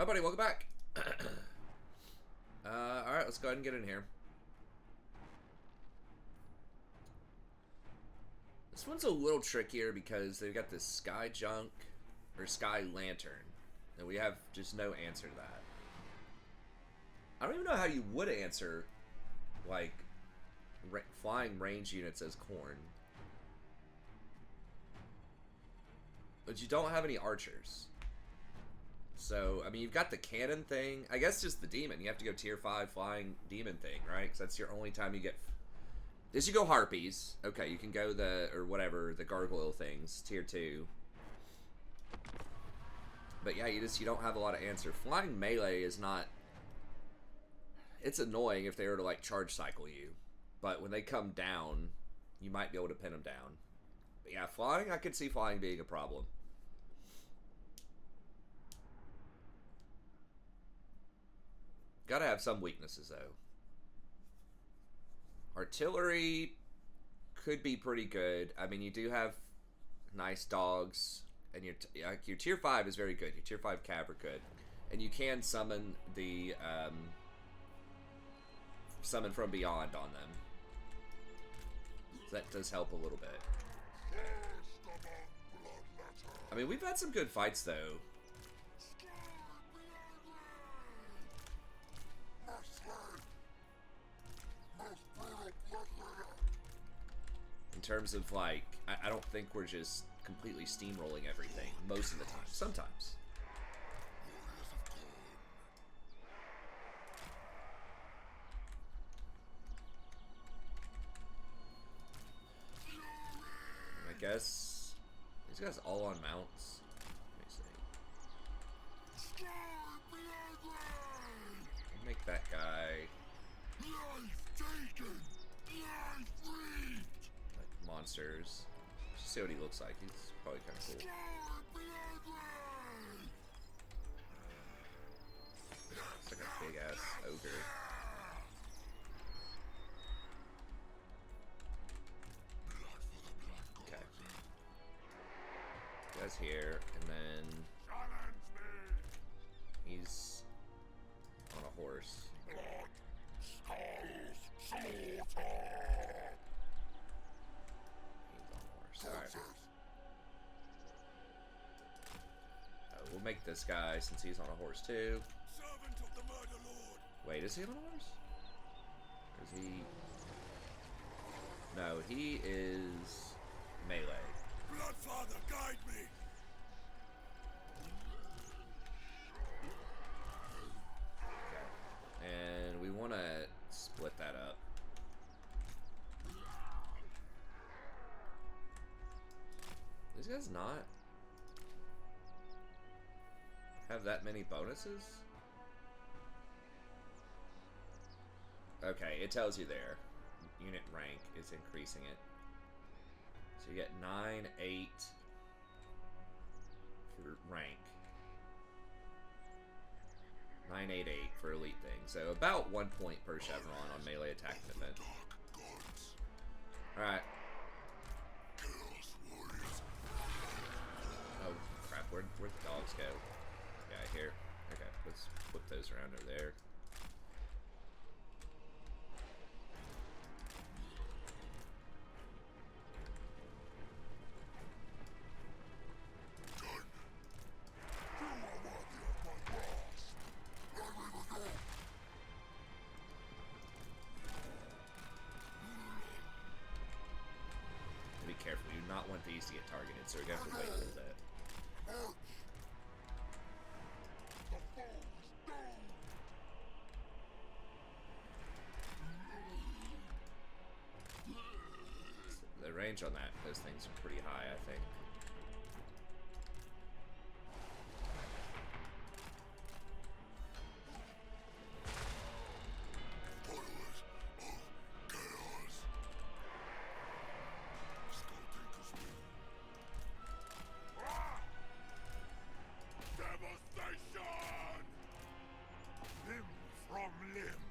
Hi, buddy. Welcome back. Alright, let's go ahead and get in here. This one's a little trickier because they've got this sky junk, or sky lantern, and we have just no answer to that. I don't even know how you would answer, like, flying range units as Khorne. But you don't have any archers. So, I mean, you've got the cannon thing. I guess just the demon. You have to go tier 5 flying demon thing, right? Because that's your only time you get... This you go harpies. Okay, you can go the, or whatever, the gargoyle things, tier 2. But yeah, you don't have a lot of answer. Flying melee is not... It's annoying if they were to, like, charge cycle you. But when they come down, you might be able to pin them down. But yeah, flying, I could see flying being a problem. Gotta have some weaknesses, though. Artillery could be pretty good. I mean, you do have nice dogs, and your tier 5 is very good. Your tier 5 cav are good. And you can summon the, summon from beyond on them. So that does help a little bit. I mean, we've had some good fights, though. In terms of, like, I don't think we're just completely steamrolling everything most of the time. Sometimes. And I guess these guys all on mounts. Let me see. I'll make that guy. Like monsters. Just see what he looks like. He's probably kind of cool. It's like a big ass ogre. Okay. Guy's here, and then he's on a horse. Alright. We'll make this guy, since he's on a horse too. Servant of the murder lord. Wait, is he on a horse? Or is he... No, he is melee. Bloodfather, guide me! Okay. And we want to split that up. These guys not have that many bonuses? Okay, it tells you there. Unit rank is increasing it. So you get 9, 8 for rank. 9, 8, 8 for elite thing. So about 1 point per chevron on melee attack and defense. Alright. Oh crap, where'd the dogs go? Guy here. Okay, let's flip those around over there. Be careful, you do not want these to get targeted, so we're gonna have to wait for that. The range on those things are pretty high, I think. Limb from limb.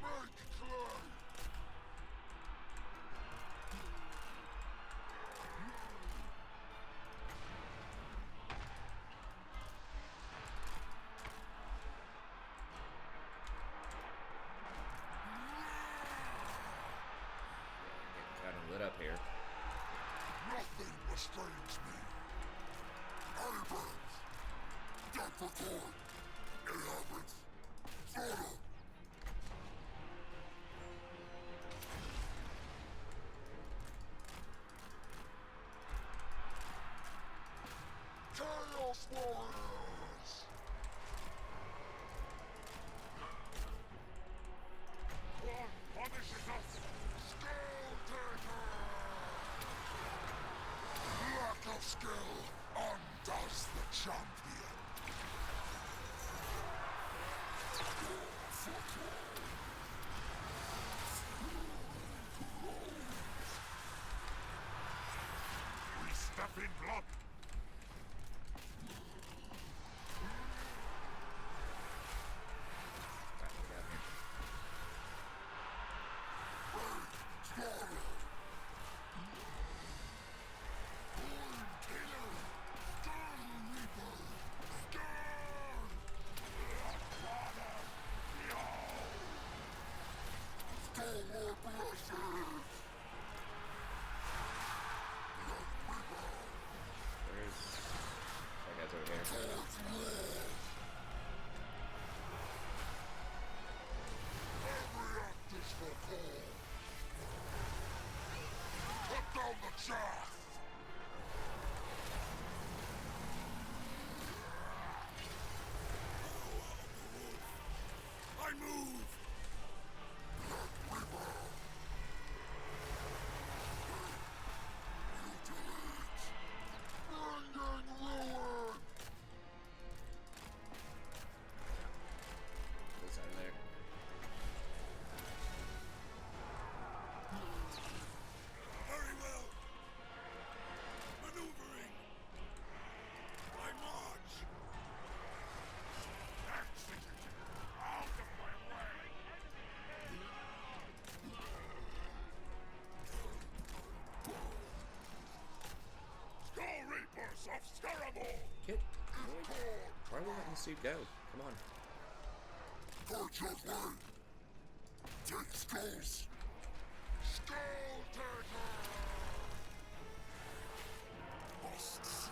Make clay. lit up here. Nothing restrains me. Abrams! Dead for Khorne! It happens! Sorta! Chaos Warriors! Khorne punishes us! Skulltaker! Lack of skill undoes the champion. We step in blood. Alright, what do we got here? Where's that guy's over here? Every act is for Khorne. Cut down the chaff. I move. What's out there? Very well. Maneuvering. I march. Execute. Out of my way. Skull Reapers of Scarable. Kid, Khorne. why are we letting this dude go? Come on. Purge your way. Take skulls. Skulltaker. Must see.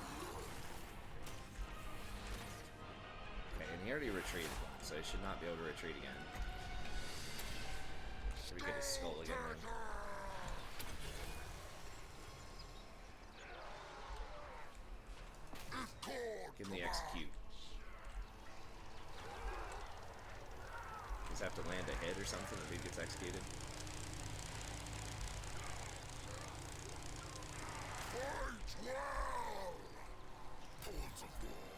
Okay, and he already retreated once, so he should not be able to retreat again. Should we get his skull again then? If Khorne Give him the execute. Does he have to land a hit or something if he gets executed? Fight well! Thorns of war.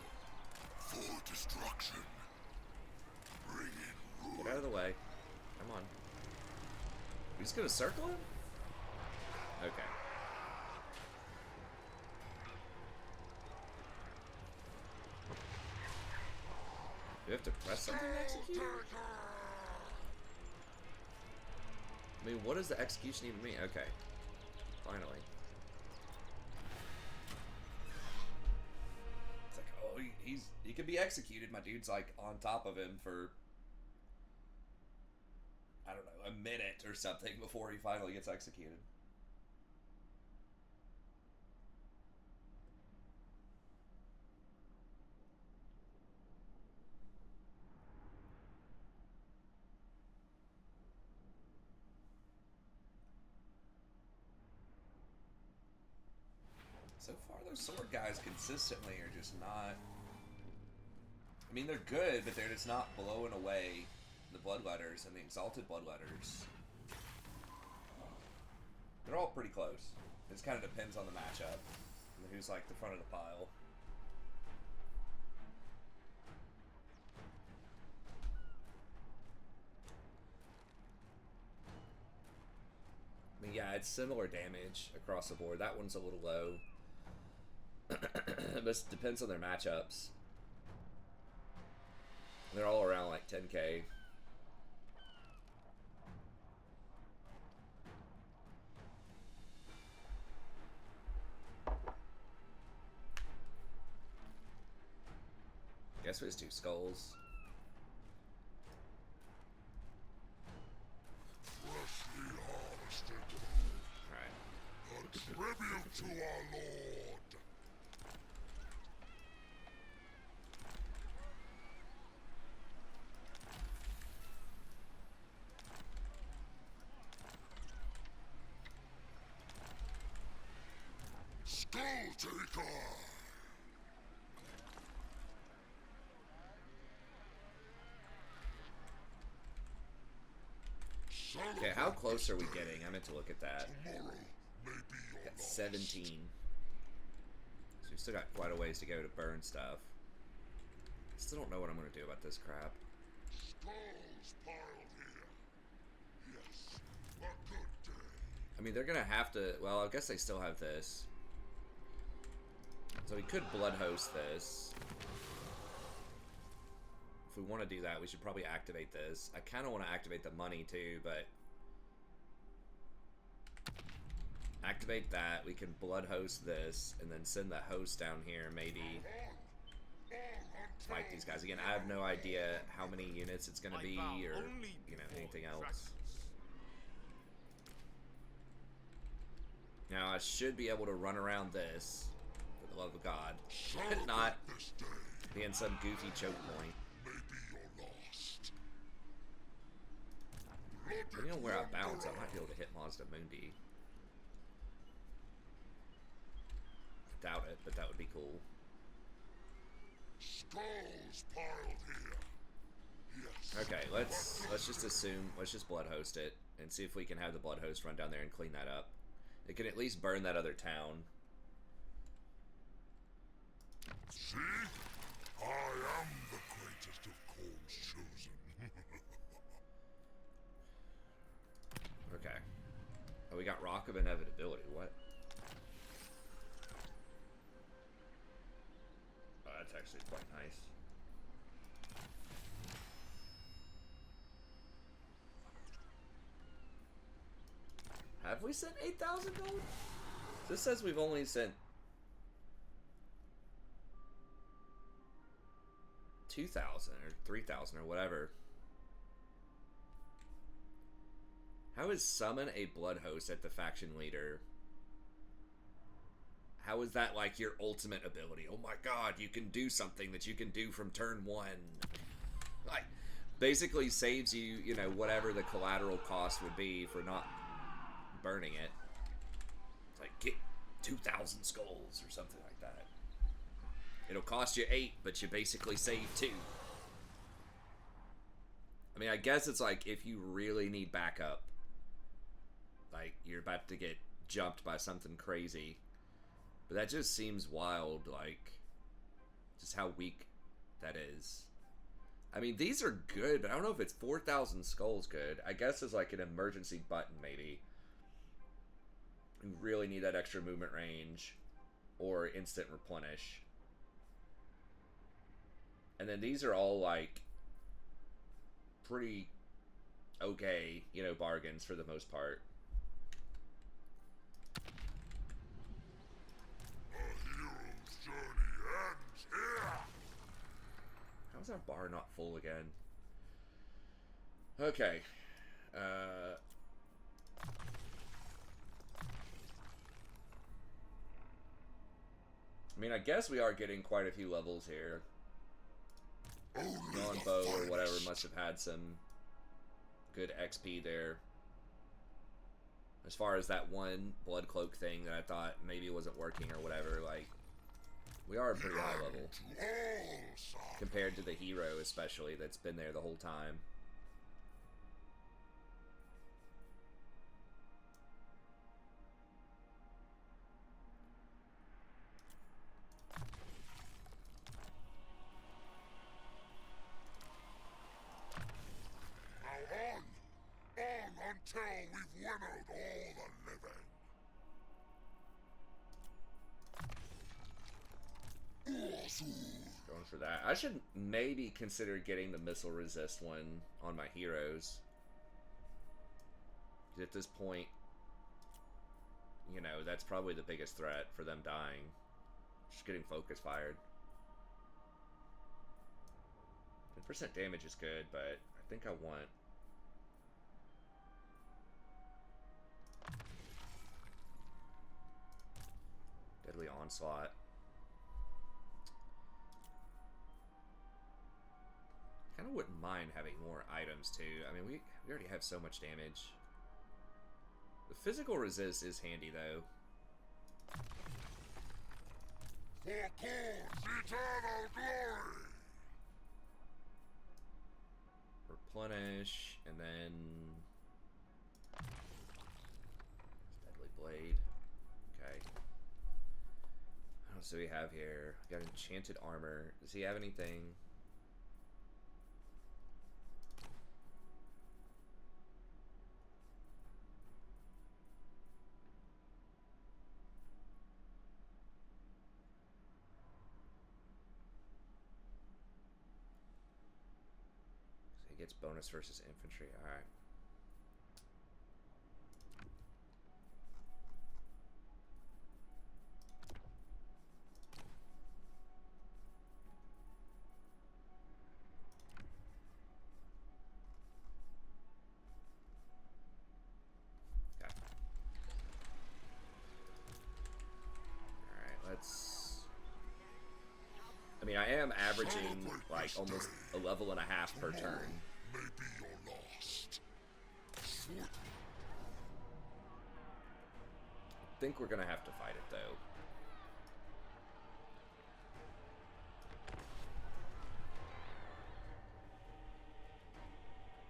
For destruction. Bring in ruin. Get out of the way. Come on. We just gonna circle him? Okay. Do we have to press something to execute? I mean, what does the execution even mean? Okay. Finally. It's like, oh, he could be executed. My dude's like on top of him for, I don't know, a minute or something before he finally gets executed. So far, those sword guys consistently are just not... I mean, they're good, but they're just not blowing away the Bloodletters and the Exalted Bloodletters. They're all pretty close. It just kind of depends on the matchup and who's like the front of the pile. I mean, yeah, it's similar damage across the board. That one's a little low. But it depends on their matchups. They're all around like 10k. Guess we just do skulls. Freshly harvested. Alright. to our lord. Skulltaker! Okay, how close are we getting? I meant to look at that. Tomorrow may be your Got last. 17. So we still got quite a ways to go to burn stuff. Still don't know what I'm going to do about this crap. Skulls piled here. Yes, a good day. I mean, they're going to have to... Well, I guess they still have this. So we could blood host this. If we want to do that, we should probably activate this. I kind of want to activate the money too, but... Activate that. We can blood host this, and then send the host down here, maybe. Fight these guys. Again, I have no idea how many units it's going to be, or, you know, anything else. Now, I should be able to run around this, for the love of God. But not be in some goofy choke point. Depending on where I bounce, I might be able to hit Mazda Mundi. I doubt it, but that would be cool. Skulls piled here. Yes. Okay, let's just assume, let's just blood host it and see if we can have the blood host run down there and clean that up. It can at least burn that other town. See? I am the greatest of Khorne's chosen. Okay. Oh, we got Rock of Inevitability. What? Oh, that's actually quite nice. Have we sent 8,000 gold? This says we've only sent 2,000 or 3,000 or whatever. How is summon a blood host at the faction leader? How is that like your ultimate ability? Oh my god, you can do something that you can do from turn 1. Like, basically saves you, you know, whatever the collateral cost would be for not burning it. It's like, get 2,000 skulls or something like that. It'll cost you 8, but you basically save 2. I mean, I guess it's like if you really need backup, like you're about to get jumped by something crazy. But that just seems wild, like just how weak that is. I mean, these are good, but I don't know if it's 4,000 skulls good. I guess it's like an emergency button, maybe. You really need that extra movement range or instant replenish. And then these are all like pretty okay, you know, bargains for the most part. A hero's journey ends here. How's our bar not full again? Okay. I mean, I guess we are getting quite a few levels here. Non-bow or whatever must have had some good XP there. As far as that one blood cloak thing that I thought maybe wasn't working or whatever, like, we are a pretty high level. Compared to the hero especially that's been there the whole time. Until we've winnowed all the living. Going for that. I should maybe consider getting the missile resist one on my heroes. At this point, you know, that's probably the biggest threat for them dying. Just getting focus fired. 10% damage is good, but I think I want... onslaught. Kind of wouldn't mind having more items too. I mean, we already have so much damage. The physical resist is handy though. For Khorne's eternal glory! Replenish, and then Deadly Blade. Okay. What else do we have here? We got enchanted armor. Does he have anything? Gets bonus versus infantry. All right. Okay. All right. Let's. I mean, I am averaging like almost a level and a half per turn. May be your last. I think we're gonna have to fight it though.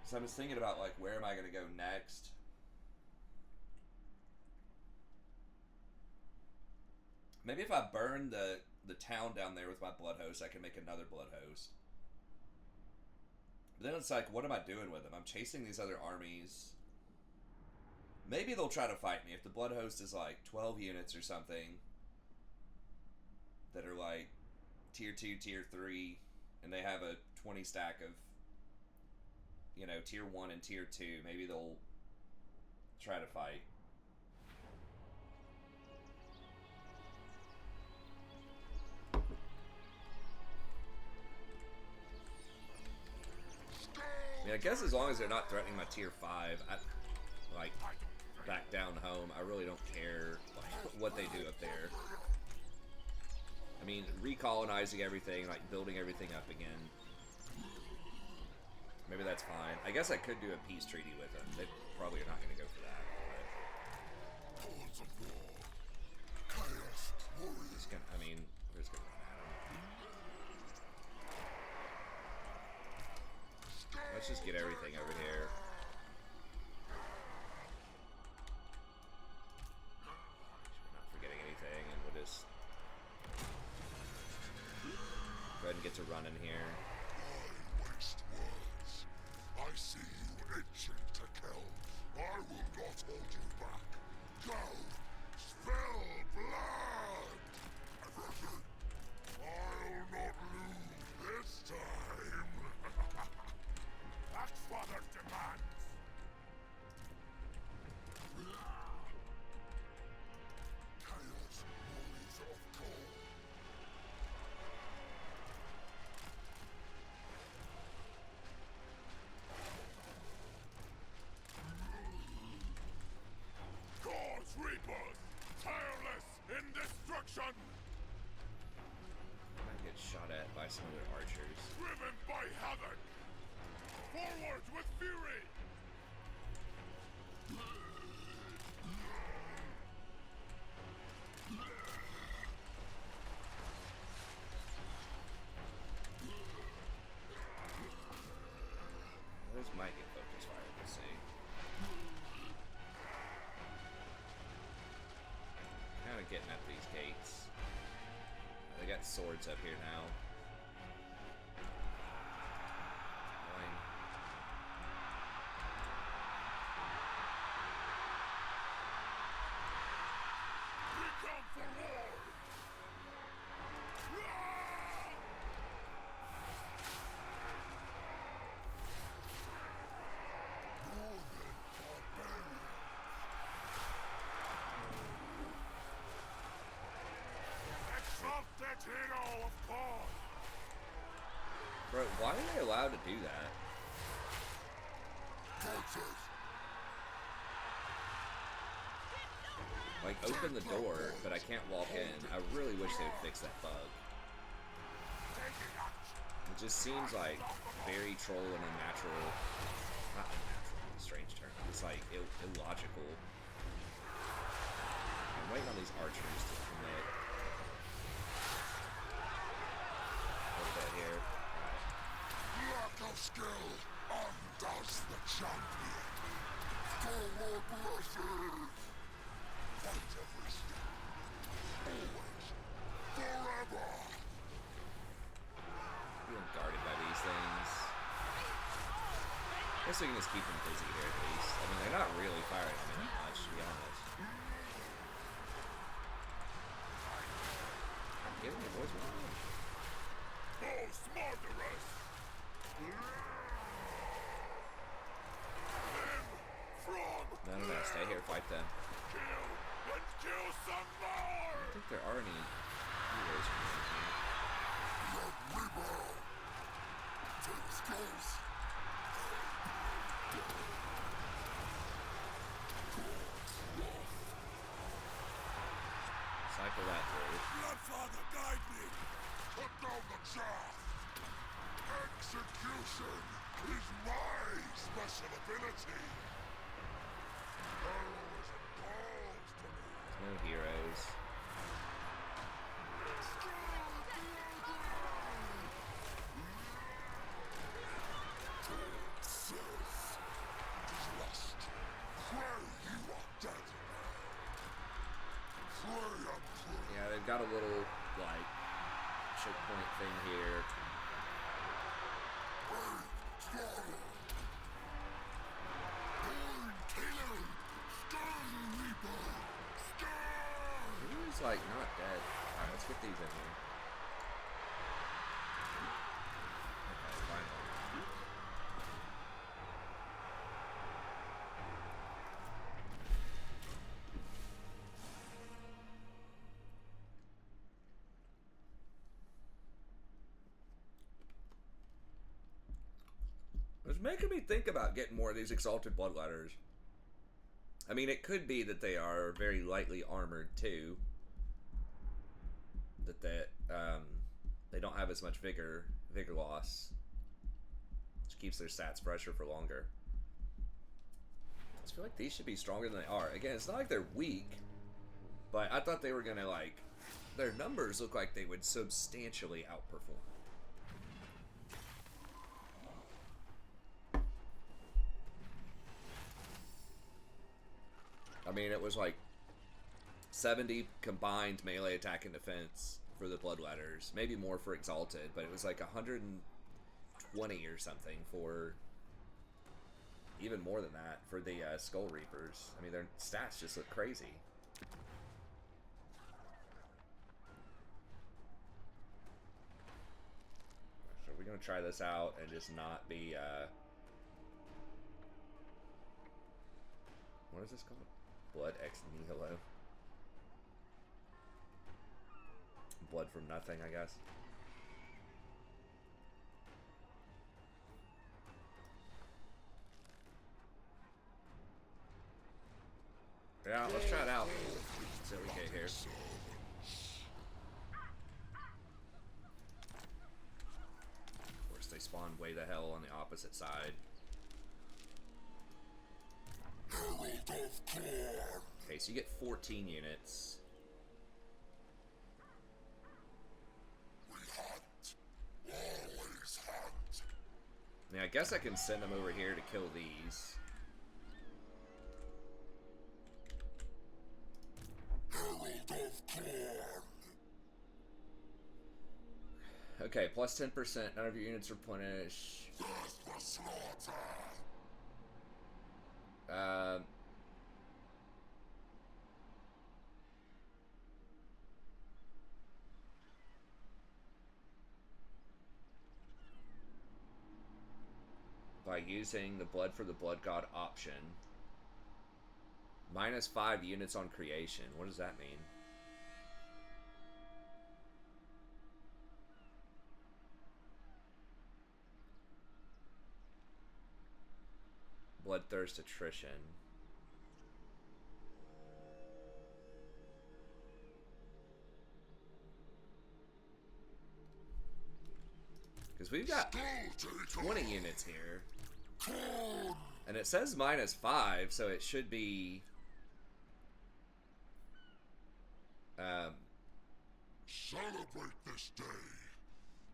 So I was thinking about like where am I gonna go next? Maybe if I burn the town down there with my blood host, I can make another blood host. But then it's like, what am I doing with them? I'm chasing these other armies. Maybe they'll try to fight me if the blood host is like 12 units or something that are like tier 2, tier 3, and they have a 20 stack of, you know, tier 1 and tier 2. Maybe they'll try to fight. I mean, I guess as long as they're not threatening my tier 5, like, back down home, I really don't care like, what they do up there. I mean, recolonizing everything, like, building everything up again. Maybe that's fine. I guess I could do a peace treaty with them. They probably are not going to go for that. But just gonna, I mean, we're just going to run at them. Let's just get everything over here. We're not forgetting anything, and we'll just go ahead and get to running here. I waste words. I see you itching to kill. I will not hold you back. Go! Spill blood! I'll not lose this time. That's father demands. Chaos warriors of Khorne. Khorne's reapers, tireless in destruction. I get shot at by some of their archers. Driven by havoc. Forward with fury! Those might get focus fire, we'll see. Kind of getting at these gates. They got swords up here now. Fine. We come for war! Exalted hero of Khorne! Bro, why are they allowed to do that? Forces! Like, open the door, but I can't walk in. I really wish they would fix that bug. It just seems like very troll and unnatural. Not unnatural, strange term. It's like illogical. I'm waiting on these archers to commit. What's that here? Alright. Lack of skill undoes the champion. Forward blessings. Fight every step. Always. Forever. Being guarded by these things. I guess we can just keep them busy here at least. I mean, they're not really firing at me that much, to be honest. Give me a voice one. Most murderous. No, stay here, fight them. Kill and kill some more. I don't think there are any heroes from here. Let Reaper take skills. Cycle that through. Bloodfather, guide me. Put down the chaff. Execution is my special ability. Heroism calls to me. No heroes. Trust. Pray you are dead. Pray and pray. Yeah, they've got a little, like, choke point thing here. Pray, slaughter. Burn, killing. Stern Reaper. Stern. He's, like, not dead. Alright, let's get these in here. Okay, finally. It's making me think about getting more of these Exalted Bloodletters. I mean, it could be that they are very lightly armored too. That they don't have as much vigor loss, which keeps their stats fresher for longer. I just feel like these should be stronger than they are. Again, it's not like they're weak, but I thought they were gonna, like, their numbers look like they would substantially outperform. I mean, it was like 70 combined melee attack and defense for the Bloodletters. Maybe more for Exalted, but it was like 120 or something for... even more than that for the Skull Reapers. I mean, their stats just look crazy. So we're going to try this out and just not be... what is this called? Blood ex nihilo. Blood from nothing, I guess. Yeah, let's try it out. See what we get here. Of course, they spawn way the hell on the opposite side. Herald of Khorne. Okay, so you get 14 units. We hunt. Always hunt. Now, I guess I can send them over here to kill these. Herald of Khorne. Okay, plus 10%. None of your units replenish. Death for slaughter. By using the Blood for the Blood God option. Minus 5 units on creation. What does that mean? Bloodthirst attrition. Because we've got Skulltaker. 20 units here. Khorne. And it says -5, so it should be... Celebrate this day.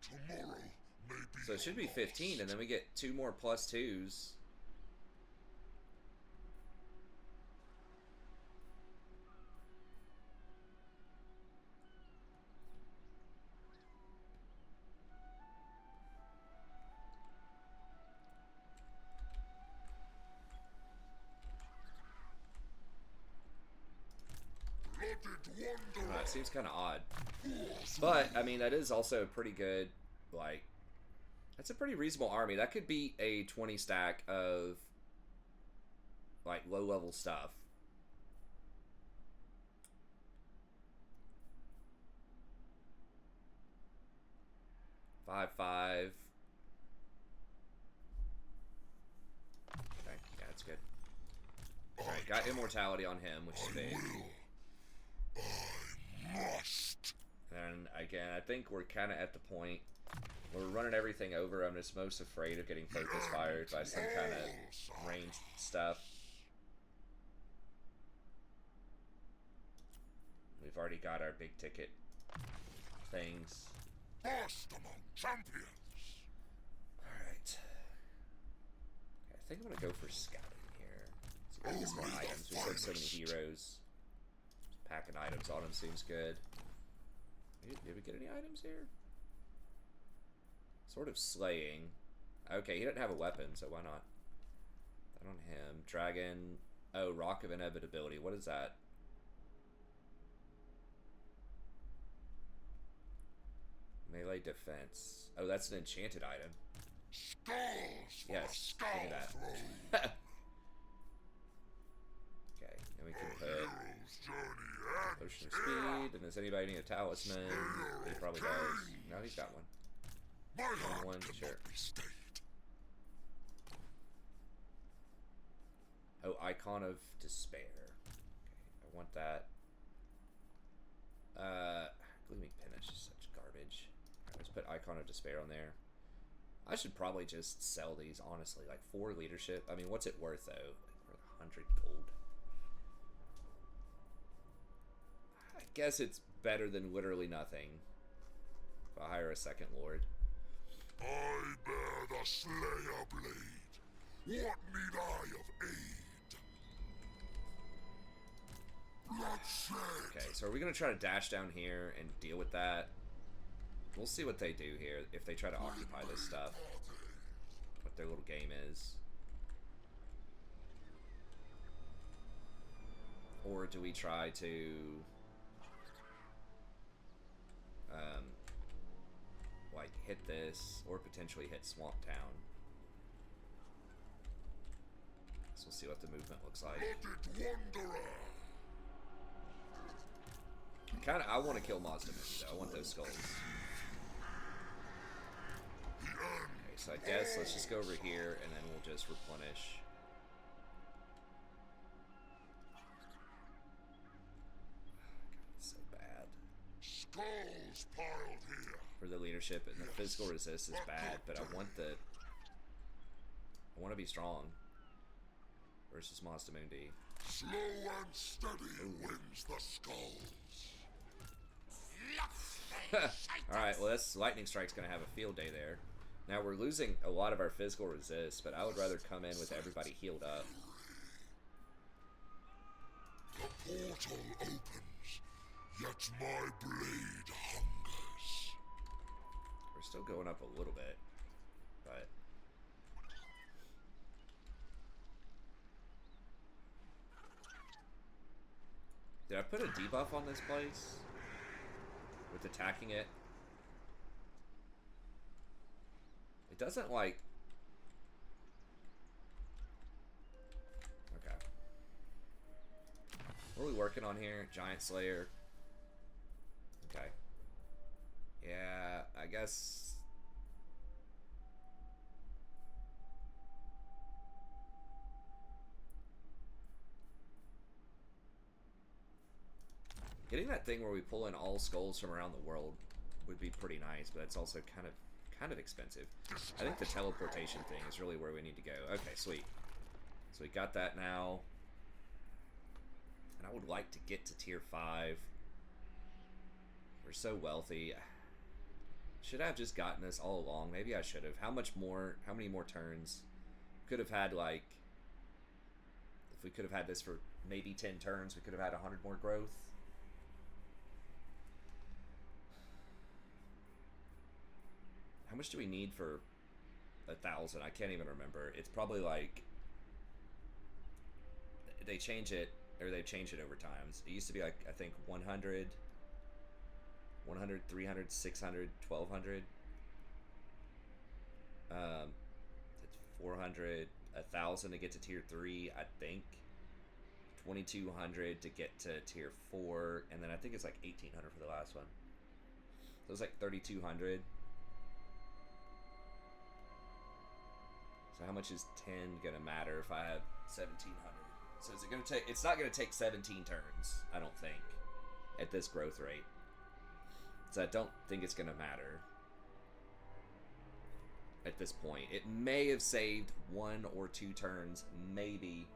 Tomorrow may be so it should be your 15, and then we get 2 more +2s. It seems kind of odd, but I mean that is also pretty good. Like, that's a pretty reasonable army. That could be a 20 stack of like low level stuff. Five. Okay, yeah, that's good. Alright, got immortality on him, which is big. must. And again, I think we're kind of at the point where we're running everything over. I'm just most afraid of getting focus fired by some kind of ranged stuff. We've already got our big ticket things. First among champions. Alright. I think I'm gonna go for scouting here. So we get some more items. We have so many heroes. Packing items on him seems good. Did we get any items here? Sort of slaying. Okay, he doesn't have a weapon, so why not? That on him. Dragon. Oh, Rock of Inevitability. What is that? Melee defense. Oh, that's an enchanted item. Skulls. Yes, look at that. Okay, and we can put Hero's journey Potion of Speed, and does anybody need a talisman? He probably does. No, he's got one. My heart One, cannot sure. be stayed. Oh, Icon of Despair. Okay, I want that. Gloomy Penish is such garbage. Alright, let's put Icon of Despair on there. I should probably just sell these, honestly. Like, 4 leadership. I mean, what's it worth, though? 100 gold. I guess it's better than literally nothing. If I hire a second lord. I bear the Slayer blade. What need I of aid? Bloodshed. Okay, so are we going to try to dash down here and deal with that? We'll see what they do here, if they try to occupy this stuff. What their little game is. Or do we try to... like, hit this, or potentially hit Swamp Town. So we'll see what the movement looks like. Blooded wanderer. Kinda, I want to kill Mazda Moon, though. I want those skulls. Okay, so I guess let's just go over here, and then we'll just replenish. God, it's so bad. Skulls piled here. For the leadership, and the physical resist is bad, but I want the... I want to be strong. Versus Mazda Moon D. Slow and steady wins the skulls. Alright, well this lightning strike's gonna have a field day there. Now we're losing a lot of our physical resist, but I would rather come in with everybody healed up. The portal opens, yet my blade hungers. We're still going up a little bit, but... Did I put a debuff on this place? With attacking it? It doesn't, like... Okay. What are we working on here? Giant Slayer. Okay. Yeah, I guess... Getting that thing where we pull in all skulls from around the world would be pretty nice, but it's also kind kind of expensive. I think the teleportation thing is really where we need to go. Okay, sweet. So we got that now. And I would like to get to tier 5. We're so wealthy. Should I have just gotten this all along? Maybe I should have. How many more turns? Could have had, like... If we could have had this for maybe 10 turns, we could have had 100 more growth. How much do we need for 1,000? I can't even remember. It's probably like... They change it, or they've changed it over times. It used to be like, I think, 100, 300, 600, 1,200. It's 400, 1,000 to get to tier 3, I think. 2,200 to get to tier 4, and then I think it's like 1,800 for the last one. So it's like 3,200. So how much is 10 gonna matter if I have 1,700? So is it gonna take? It's not gonna take 17 turns, I don't think, at this growth rate. So I don't think it's gonna matter at this point. It may have saved 1 or 2 turns, maybe,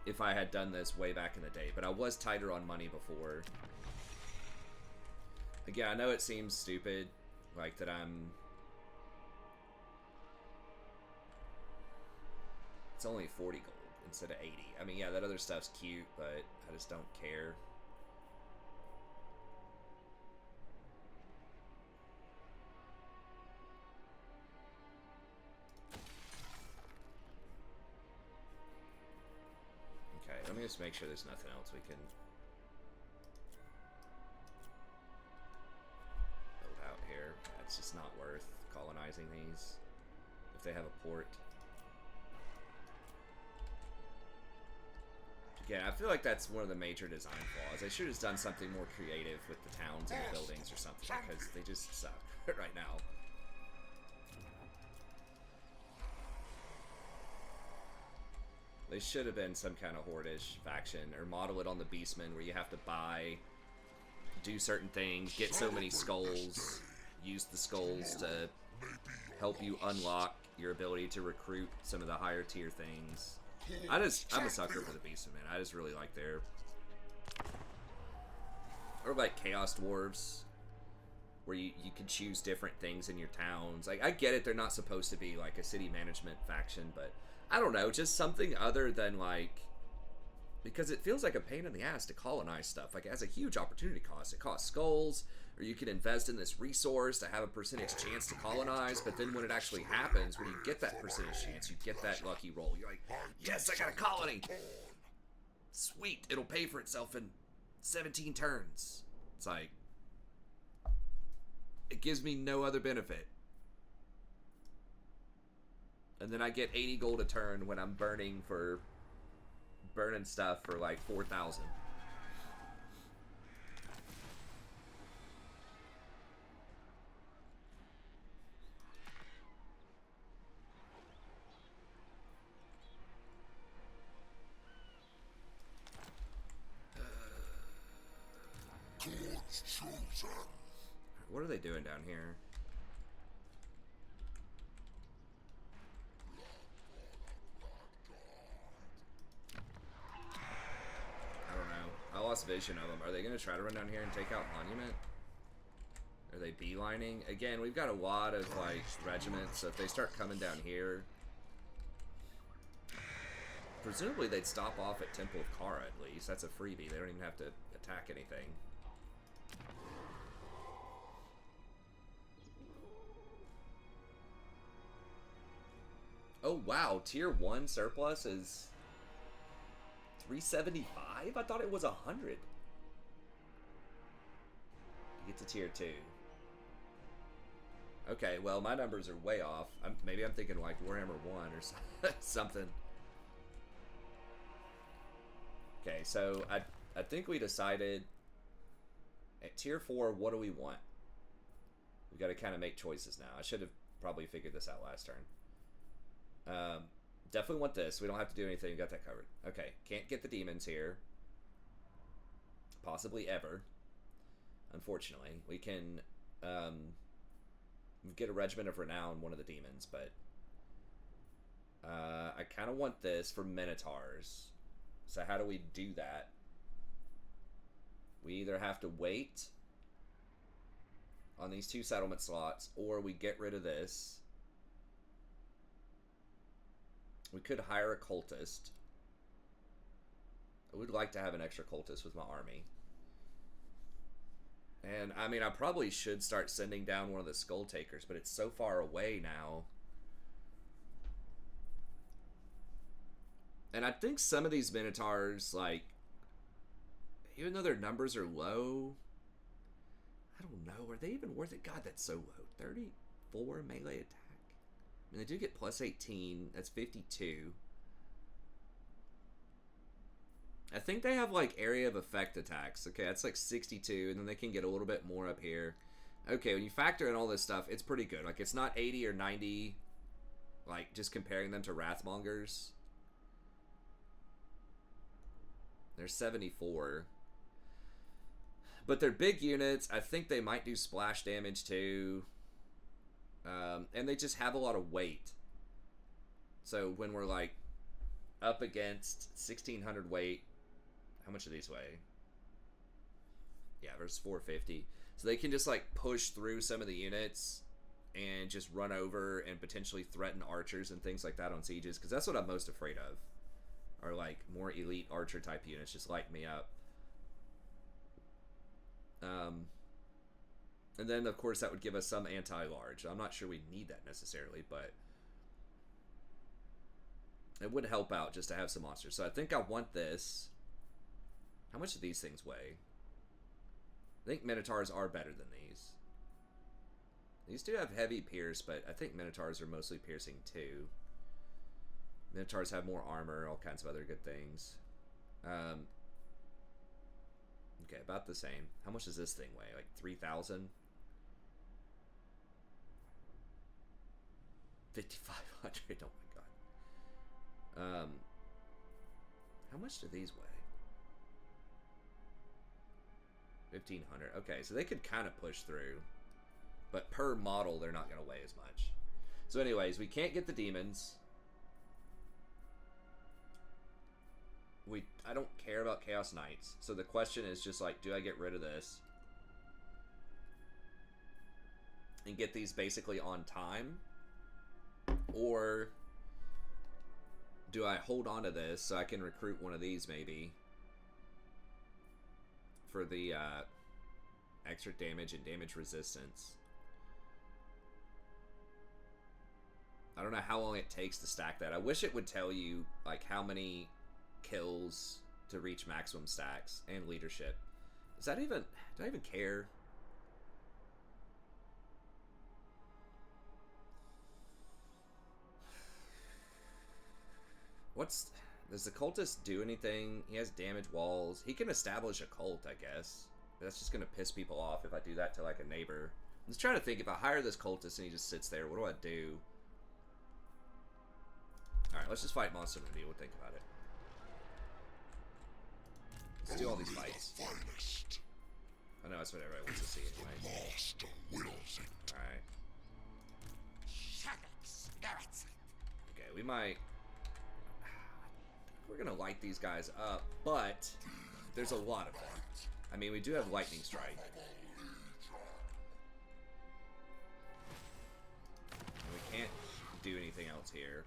if I had done this way back in the day. But I was tighter on money before. Again, I know it seems stupid, like that I'm... It's only 40 gold instead of 80. I mean, yeah, that other stuff's cute, but I just don't care. Okay, let me just make sure there's nothing else we can build out here. It's just not worth colonizing these if they have a port. Yeah, I feel like that's one of the major design flaws. They should have done something more creative with the towns and the buildings or something, because they just suck right now. They should have been some kind of horde-ish faction, or model it on the Beastmen where you have to buy, do certain things, get so many skulls, use the skulls to help you unlock your ability to recruit some of the higher tier things. I'm a sucker for the Beastmen, man. I just really like their... Or like Chaos Dwarves, where you can choose different things in your towns. Like, I get it, they're not supposed to be like a city management faction, but I don't know, just something other than like... Because it feels like a pain in the ass to colonize stuff. Like, it has a huge opportunity cost. It costs skulls, or you can invest in this resource to have a percentage chance to colonize, but then when it actually happens, when you get that percentage chance, you get that lucky roll. You're like, yes, I got a colony! Sweet, it'll pay for itself in 17 turns. It's like, it gives me no other benefit. And then I get 80 gold a turn when I'm burning stuff for like 4,000. What are they doing down here? I don't know. I lost vision of them. Are they going to try to run down here and take out Monument? Are they beelining? Again, we've got a lot of, like, regiments, so if they start coming down here... Presumably they'd stop off at Temple of Kara, at least. That's a freebie. They don't even have to attack anything. Oh, wow. Tier 1 surplus is 375? I thought it was 100. You get to tier 2. Okay, well, my numbers are way off. Maybe I'm thinking like Warhammer 1 or something. Okay, so I think we decided at tier 4, what do we want? We've got to kind of make choices now. I should have probably figured this out last turn. Definitely want this. We don't have to do anything. We got that covered. Okay, can't get the demons here. Possibly ever. Unfortunately. We can, We get a Regiment of Renown, one of the demons, but I kind of want this for Minotaurs. So how do we do that? We either have to wait on these 2 settlement slots, or we get rid of this. We could hire a cultist. I would like to have an extra cultist with my army. And, I mean, I probably should start sending down one of the Skulltakers, but it's so far away now. And I think some of these Minotaurs, like, even though their numbers are low, I don't know, are they even worth it? God, that's so low. 34 melee attack. I mean, they do get plus 18. That's 52. I think they have, like, area of effect attacks. Okay, that's like 62, and then they can get a little bit more up here. Okay, when you factor in all this stuff, it's pretty good. Like, it's not 80 or 90, like, just comparing them to Wrathmongers. They're 74. But they're big units. I think they might do splash damage, too. And they just have a lot of weight. So when we're, like, up against 1,600 weight, how much do these weigh? Yeah, versus 450. So they can just, like, push through some of the units and just run over and potentially threaten archers and things like that on sieges. Because that's what I'm most afraid of. Are, like, more elite archer type units just light me up. And then, of course, that would give us some anti-large. I'm not sure we need that necessarily, but it would help out just to have some monsters. So I think I want this. How much do these things weigh? I think Minotaurs are better than these. These do have heavy pierce, but I think Minotaurs are mostly piercing too. Minotaurs have more armor, all kinds of other good things. Okay, about the same. How much does this thing weigh? Like 3,000? 5,500. Oh my god. How much do these weigh? 1,500. Okay, so they could kind of push through, but per model, they're not going to weigh as much. So anyways, we can't get the demons. I don't care about Chaos Knights. So the question is just like, do I get rid of this and get these basically on time? Or do I hold on to this so I can recruit one of these maybe for the extra damage and damage resistance? I don't know how long it takes to stack that. I wish it would tell you like how many kills to reach maximum stacks and leadership. Is that even, do I even care? Does the cultist do anything? He has damage walls. He can establish a cult, I guess. But that's just gonna piss people off if I do that to like a neighbor. I'm just trying to think, if I hire this cultist and he just sits there, what do I do? Alright, let's just fight Monster Movie. We'll think about it. Let's do all these fights. I know that's what everybody wants to see anyway. Alright. Okay, we might... We're gonna light these guys up, but there's a lot of them. I mean, we do have Lightning Strike. And we can't do anything else here.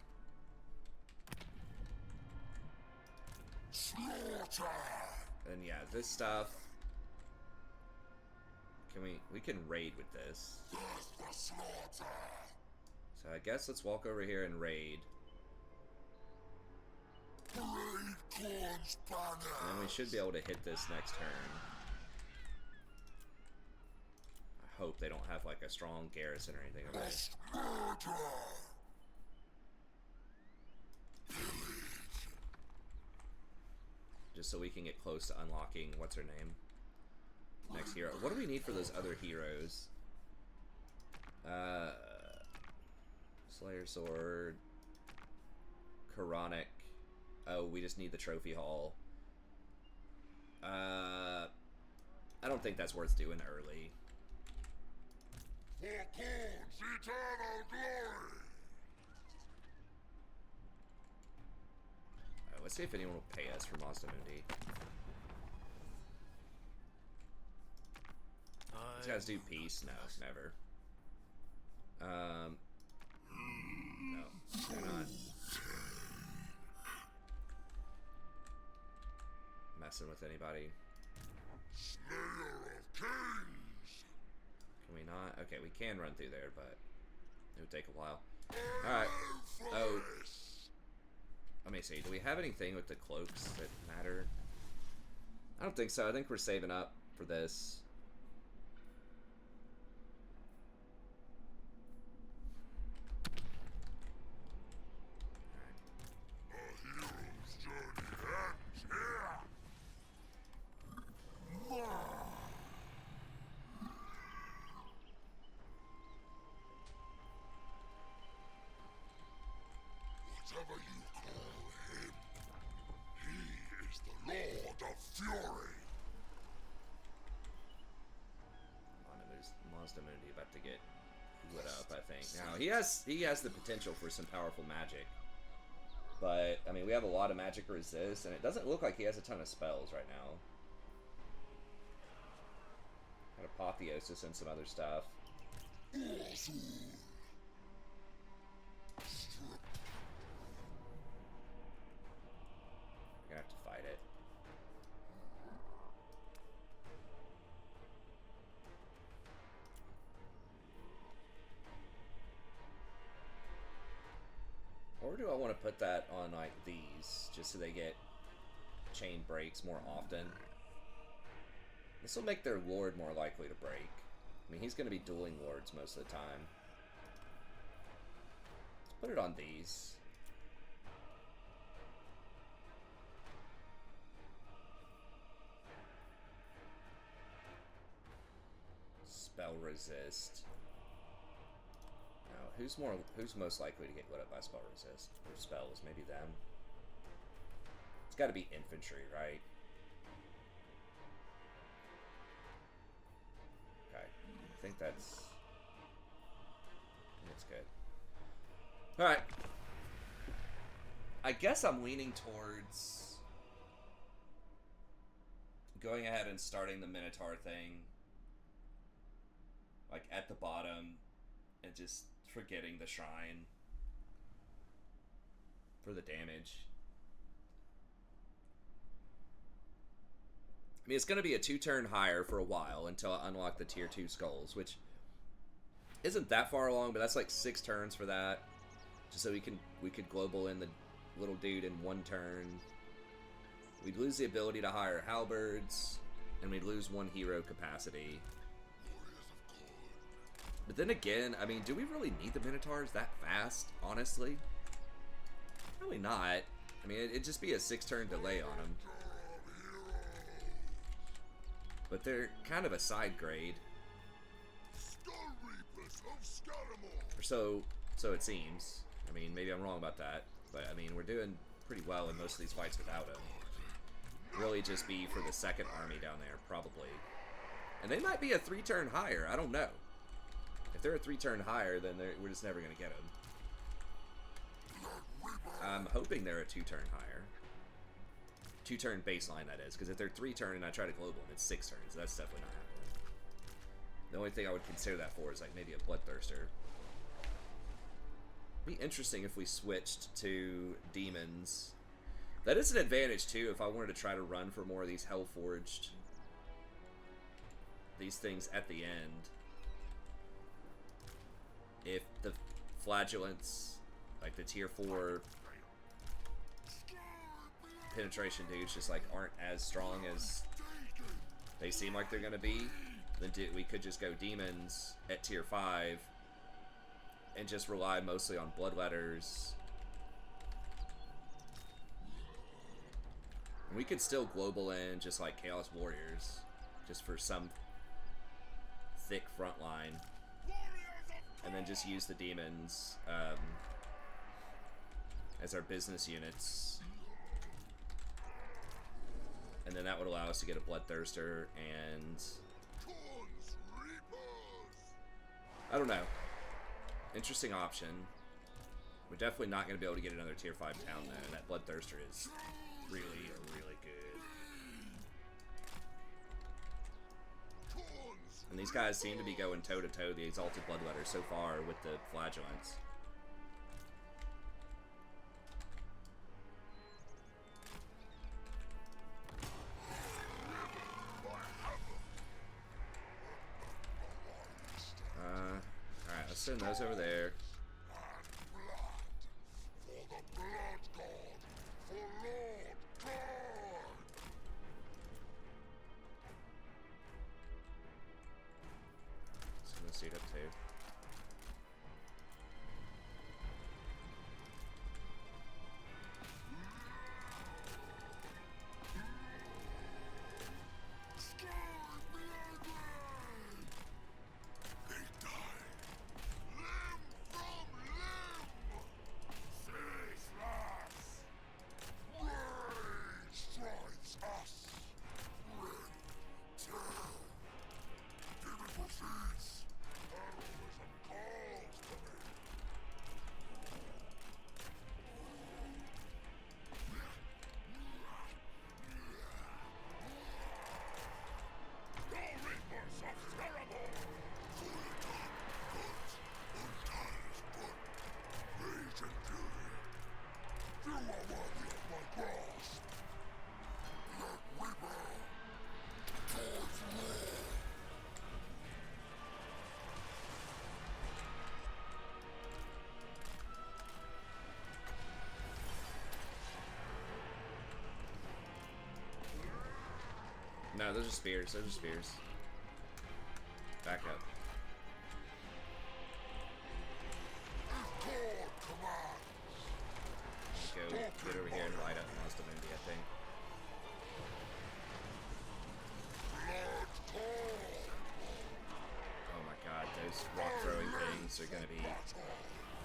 And yeah, this stuff. We can raid with this. So I guess let's walk over here and raid. And then we should be able to hit this next turn. I hope they don't have like a strong garrison or anything. Okay. Just so we can get close to unlocking, what's her name? Next hero. What do we need for those other heroes? Slayer Sword. Khorne. Oh, we just need the trophy hall. I don't think that's worth doing early. eternal glory. Let's see if anyone will pay us for Mazda Mundi. These guys do peace? No, never. No, they're not. Messing with anybody. Slayer of kings. Can we not? Okay, we can run through there, but it would take a while. Alright. Oh. Let me see. Do we have anything with the cloaks that matter? I don't think so. I think we're saving up for this. A hero's journey ends here. Whatever you call him, he is the Lord of Fury. There's Mazda Mundi about to get lit up, I think. Now he has the potential for some powerful magic. But I mean we have a lot of magic resist, and it doesn't look like he has a ton of spells right now. Got Apotheosis and some other stuff. We're gonna have to fight it. Or do I want to put that on like these, just so they get chain breaks more often? This will make their lord more likely to break. I mean, he's going to be dueling lords most of the time. Let's put it on these. Spell resist. Now, who's most likely to get lit up by spell resist? Or spells, maybe them. It's got to be infantry, right? Okay, I think that's good. All right. I guess I'm leaning towards going ahead and starting the Minotaur thing, like at the bottom, and just forgetting the shrine for the damage. I mean, it's going to be a 2-turn higher for a while until I unlock the tier 2 skulls, which isn't that far along, but that's like 6 turns for that. Just so we could global in the little dude in 1 turn. We'd lose the ability to hire halberds, and we'd lose 1 hero capacity. But then again, I mean, do we really need the Minotaurs that fast, honestly? Probably not. I mean, it'd just be a 6-turn delay on them. But they're kind of a side grade. Or so it seems. I mean, maybe I'm wrong about that. But, I mean, we're doing pretty well in most of these fights without him. Really just be for the second army down there, probably. And they might be a 3-turn higher. I don't know. If they're a 3-turn higher, then we're just never going to get them. I'm hoping they're a 2-turn higher. 2-turn baseline, that is. Because if they're 3-turn and I try to global them, it's 6 turns. So that's definitely not happening. The only thing I would consider that for is like maybe a Bloodthirster. It'd be interesting if we switched to demons. That is an advantage too if I wanted to try to run for more of these Hellforged. These things at the end. If the flagellants, like the tier 4 penetration dudes, just like aren't as strong as they seem like they're gonna be, then we could just go demons at tier 5 and just rely mostly on bloodletters. And we could still global in just like Chaos Warriors, just for some thick front line. And then just use the demons as our business units. And then that would allow us to get a Bloodthirster and... I don't know. Interesting option. We're definitely not going to be able to get another tier 5 town though. That Bloodthirster is really, really good. And these guys seem to be going toe to toe, the Exalted Bloodletter, so far with the Flagellants. Alright, let's send those over there. Seat up too. No, those are spears. Those are spears. Back up. Let's go get over here and light up most of India, I think. Oh my god, those rock throwing things are gonna be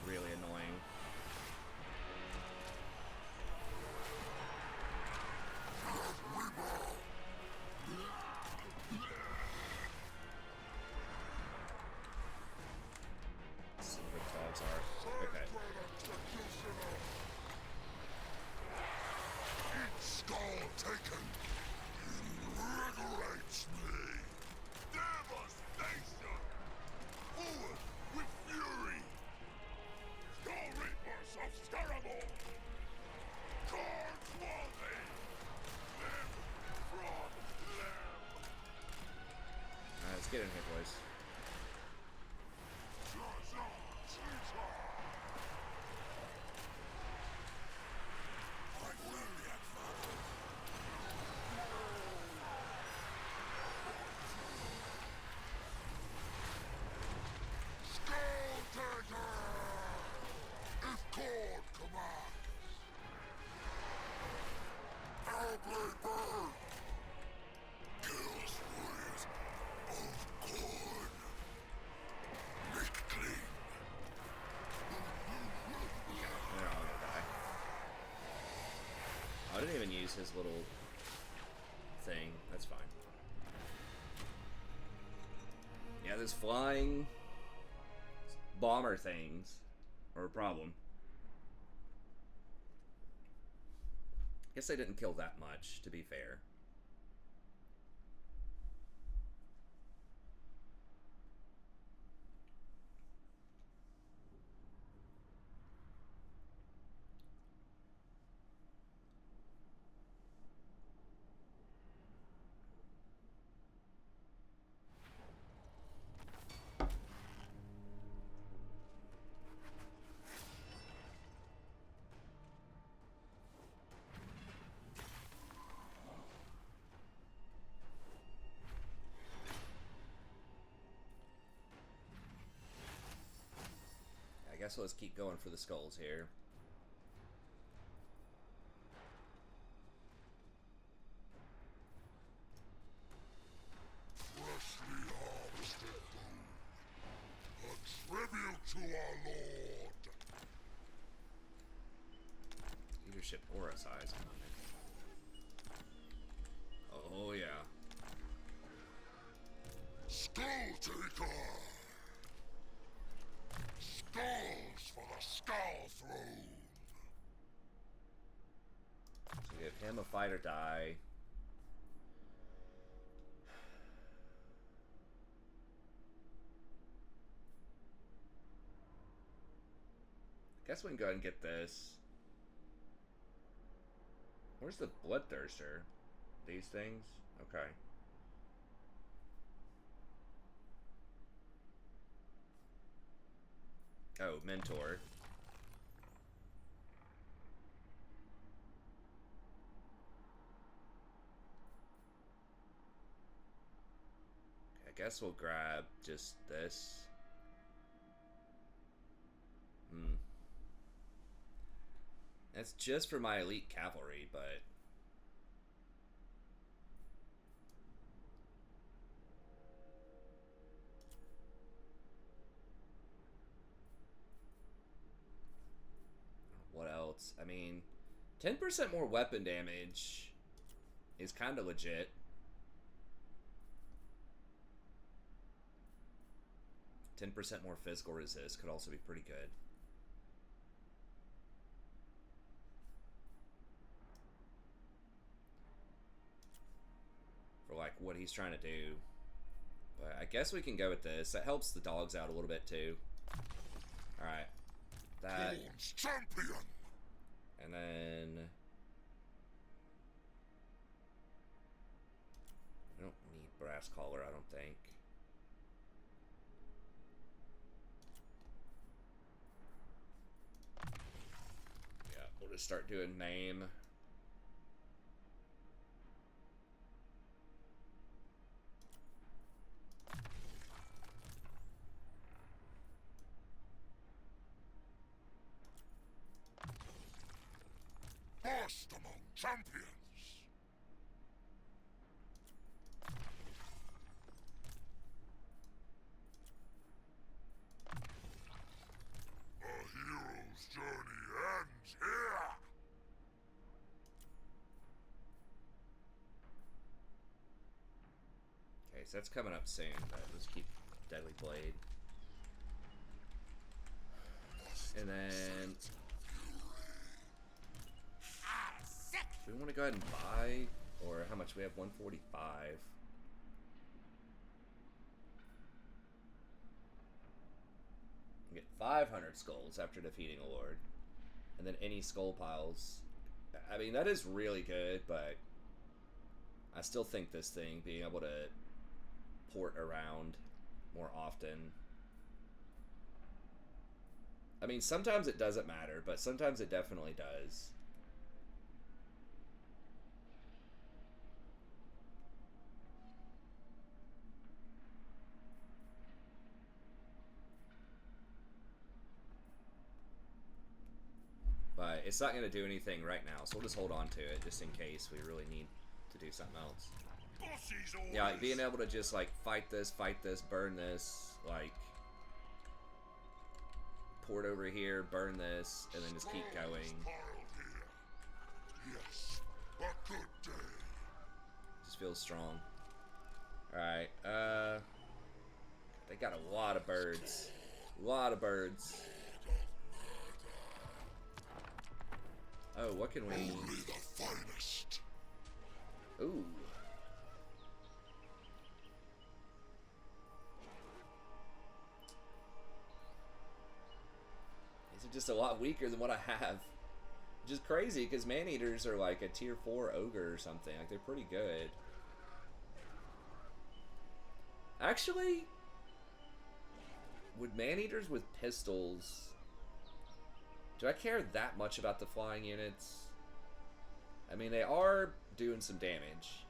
really annoying. Okay. Skulltaker invigorates me. Devastation. Forward with fury. Skull Reapers of Terrible. Khorne's worthy. Limb from limb. Alright, let's get in here, boys. I didn't even use his little thing. That's fine. Yeah, those flying bomber things are a problem. Guess they didn't kill that much, to be fair. I guess let's keep going for the skulls here. Freshly harvested gold. A tribute to our lord. Leadership aura size. Oh yeah. Skulltaker. Skulltaker. Him a fight or die. Guess we can go ahead and get this. Where's the Bloodthirster? These things? Okay. Oh, Mentor. I guess we'll grab just this. That's just for my elite cavalry, but what else? I mean, 10% more weapon damage is kind of legit. 10% more physical resist could also be pretty good. For like what he's trying to do. But I guess we can go with this. That helps the dogs out a little bit too. Alright. That. Khorne's champion! And then I don't need brass collar, I don't think. Yeah, we'll just start doing name. First among champions! A hero's journey ends here! Okay, so that's coming up soon, but let's keep Deadly Blade. And then do we want to go ahead and buy, or how much we have? 145. Get 500 skulls after defeating a lord, and then any skull piles. I mean, that is really good, but I still think this thing being able to port around more often. I mean, sometimes it doesn't matter, but sometimes it definitely does. But it's not going to do anything right now, so we'll just hold on to it just in case we really need to do something else. Yeah, like being able to just like fight this, burn this, like port over here, burn this, and then just keep going. Yes, a good day. Just feels strong. Alright, they got a lot of birds. A lot of birds. Oh, what can we... Only the finest. Ooh. These are just a lot weaker than what I have. Which is crazy, because man-eaters are like a tier 4 ogre or something. Like, they're pretty good. Actually, would man-eaters with pistols... Do I care that much about the flying units? I mean, they are doing some damage.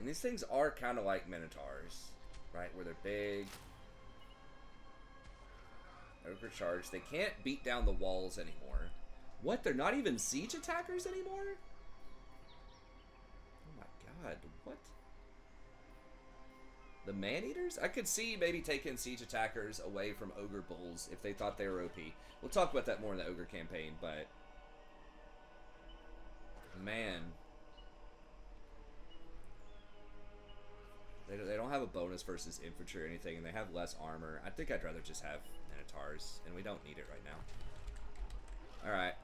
And these things are kind of like Minotaurs, right? Where they're big. Overcharged. They can't beat down the walls anymore. What? They're not even siege attackers anymore? God, what? The man-eaters? I could see maybe taking siege attackers away from ogre bulls if they thought they were OP. We'll talk about that more in the ogre campaign, but man, They don't have a bonus versus infantry or anything, and they have less armor. I think I'd rather just have Minotaurs, and we don't need it right now. Alright.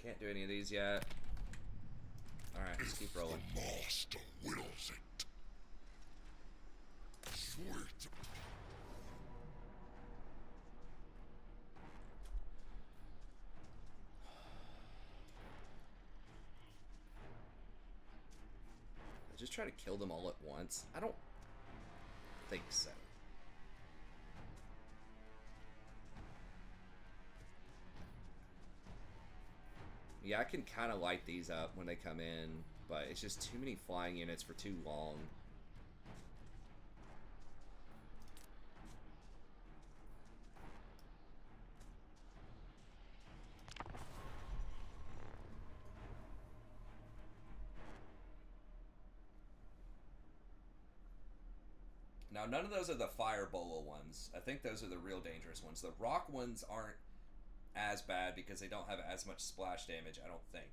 Can't do any of these yet. Alright, let's keep rolling. The master wills it. Sweet. Just try to kill them all at once? I don't think so. Yeah, I can kind of light these up when they come in, but it's just too many flying units for too long. Now, none of those are the Firebola ones. I think those are the real dangerous ones. The rock ones aren't as bad because they don't have as much splash damage, I don't think.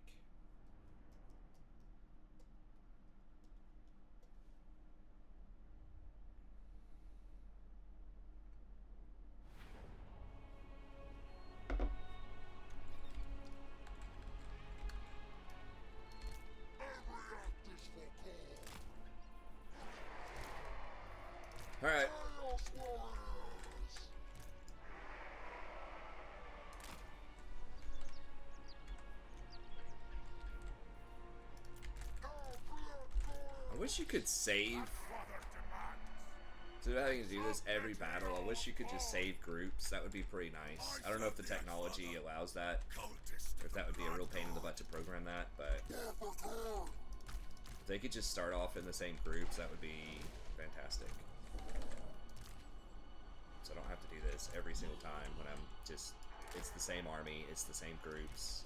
Alright. I wish you could save. So having to do this every battle, I wish you could just save groups. That would be pretty nice. I don't know if the technology allows that, or if that would be a real pain in the butt to program that, but if they could just start off in the same groups, that would be fantastic. So I don't have to do this every single time when I'm just, it's the same army, it's the same groups.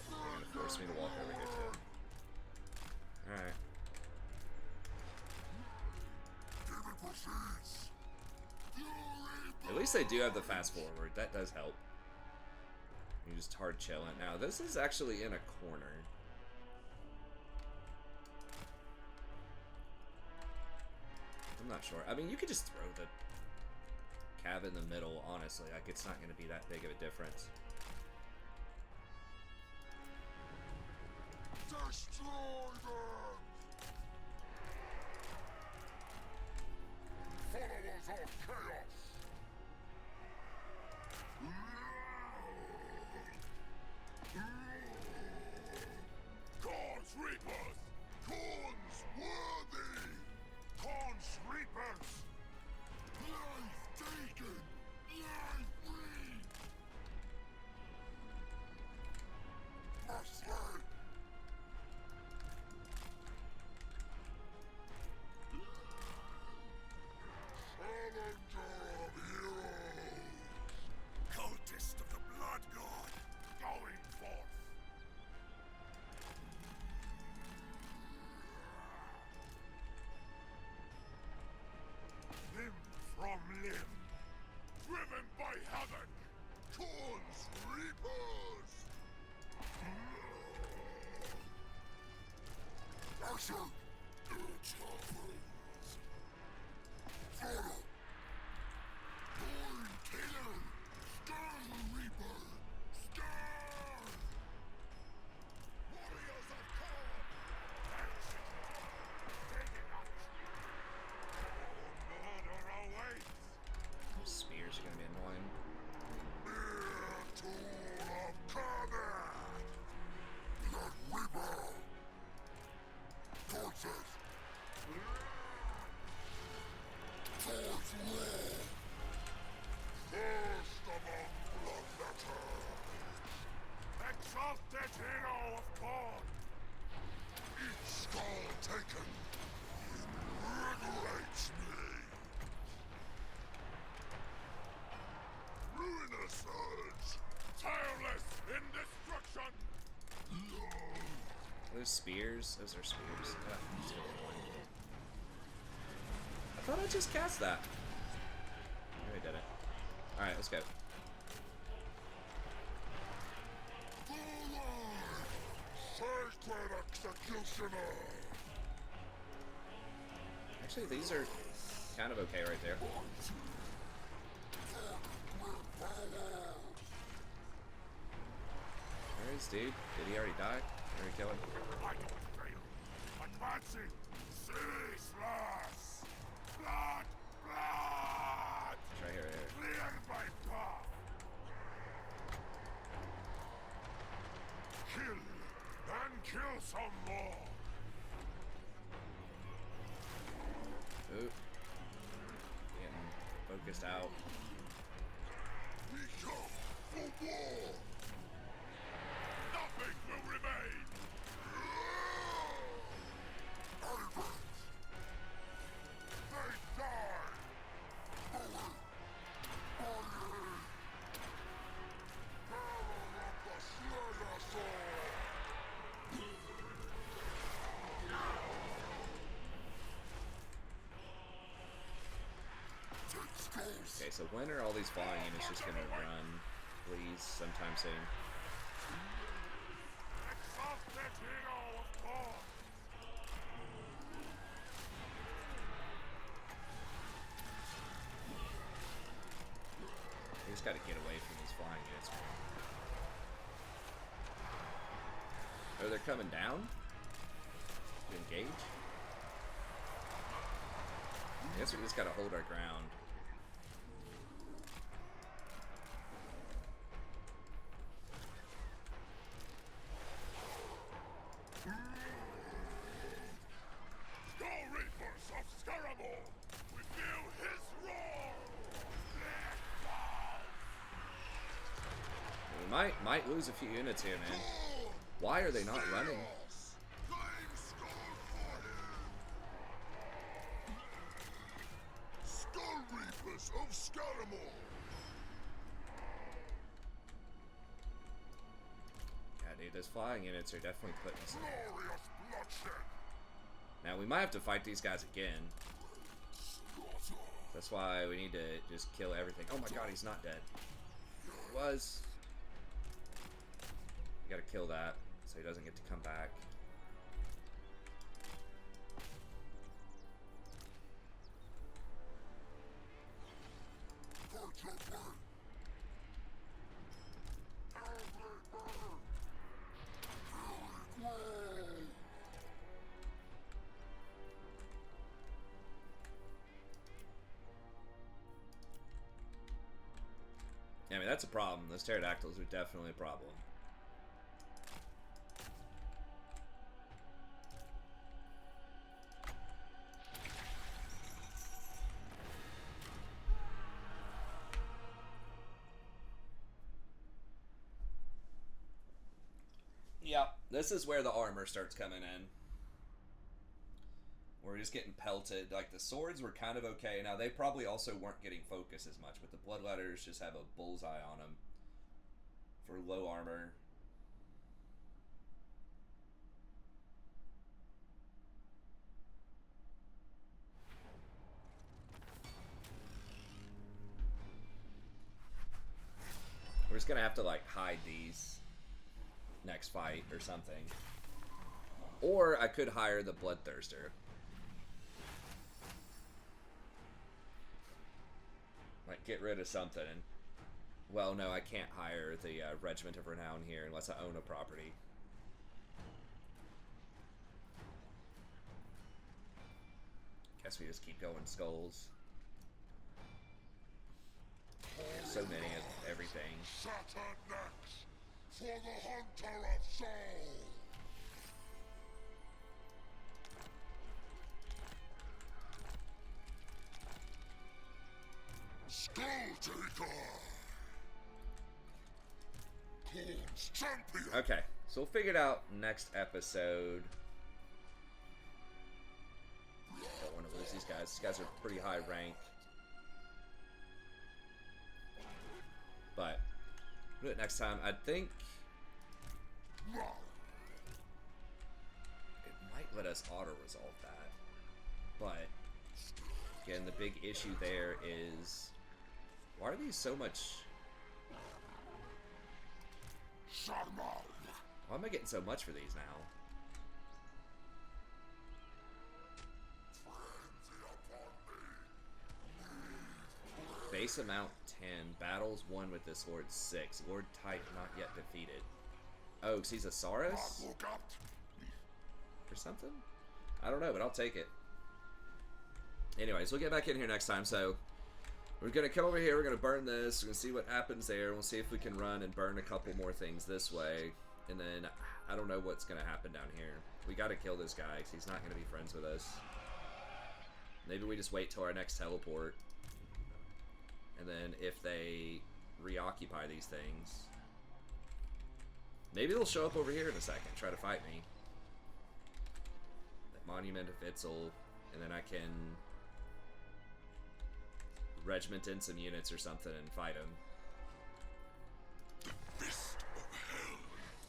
They're gonna force me to walk over here too. Alright. At least they do have the fast forward, that does help. You're just hard chilling. Now this is actually in a corner. I'm not sure. I mean, you could just throw the cab in the middle, honestly. Like, it's not going to be that big of a difference. Destroy them! Followers of chaos! God's Reapers! Khorne's worthy! Khorne's Reapers! Life taken! Life free! Mercy! Challenger of heroes! Cultist of the Blood God, going forth! Limb from limb, driven by havoc, Khorne's Reapers! Action! It's yours! Follow! Khorne Killer! Stir the Reaper! Stir! Warriors of Khorne! Action! Take it out! Murder awaits! Those spears are going to be annoying. Mere tool of combat! Blood Reaper! Forces! Force war! First among bloodletters! Exalted hero of Khorne! Each skull taken invigorates me! Ruinous surge! Tireless in destruction! Are those spears? Those are spears. Ah, that's really annoying. I thought I just cast that. Maybe I did it. Alright, let's go. Twisted Executioner! Actually, these are kind of okay right there. Where is dude? Did he already die? Did we kill him? I don't fail. Advancing! Ceaseless! Blood! Blood! It's right here, right here. Clear my path! Kill! And kill some more! Ooh. Getting focused out. We come for war! Nothing will remain! Ravens! They die! Bully! Bully! Power of the Slayer Sword! Take skulls! Okay, so when are all these flying units just gonna run, please, sometime soon? Exalted hero of Khorne! We just gotta get away from these flying units, man. Oh, they're coming down? To engage? I guess we just gotta hold our ground. Skull Reapers of Scaramore! We feel his roar! Black Balls! We might lose a few units here, man. Why are they not running? Claim Skull for him! Skull Reapers of Scaramore! Yeah, dude, those flying units are definitely putting us. Glorious bloodshed! Now, we might have to fight these guys again. That's why we need to just kill everything. Oh my god, he's not dead. He was. We gotta kill that so he doesn't get to come back. Fight your way! Angry burn! Fury glow! Yeah, I mean, that's a problem. Those pterodactyls are definitely a problem. Yep, this is where the armor starts coming in. We're just getting pelted. Like, the swords were kind of okay. Now, they probably also weren't getting focus as much, but the bloodletters just have a bullseye on them for low armor. We're just gonna have to, like, hide these next fight or something. Or I could hire the Bloodthirster. Like, get rid of something. Well, no, I can't hire the Regiment of Renown here unless I own a property. Guess we just keep going skulls. There's so many of everything. Shattered necks for the Hunter of Souls! Skulltaker! Khorne's champion! Okay, so we'll figure it out next episode. Don't want to lose these guys. These guys are pretty high rank. But we'll do it next time. I think Run! it might let us auto-resolve that. But again, the big issue there is, why are these so much? Sharmal! Why am I getting so much for these now? Base amount 10. Battles 1 with this Lord 6. Lord type not yet defeated. Oh, because he's a Saurus? Or something? I don't know, but I'll take it. Anyways, we'll get back in here next time. So, we're going to come over here. We're going to burn this. We're going to see what happens there. We'll see if we can run and burn a couple more things this way. And then, I don't know what's going to happen down here. We got to kill this guy because he's not going to be friends with us. Maybe we just wait till our next teleport. And then if they reoccupy these things, maybe they'll show up over here in a second, try to fight me. That Monument of Itzel, and then I can regiment in some units or something and fight them.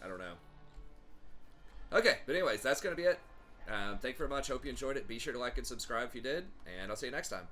I don't know. Okay, but anyways, that's going to be it. Thank you very much. Hope you enjoyed it. Be sure to like and subscribe if you did, and I'll see you next time.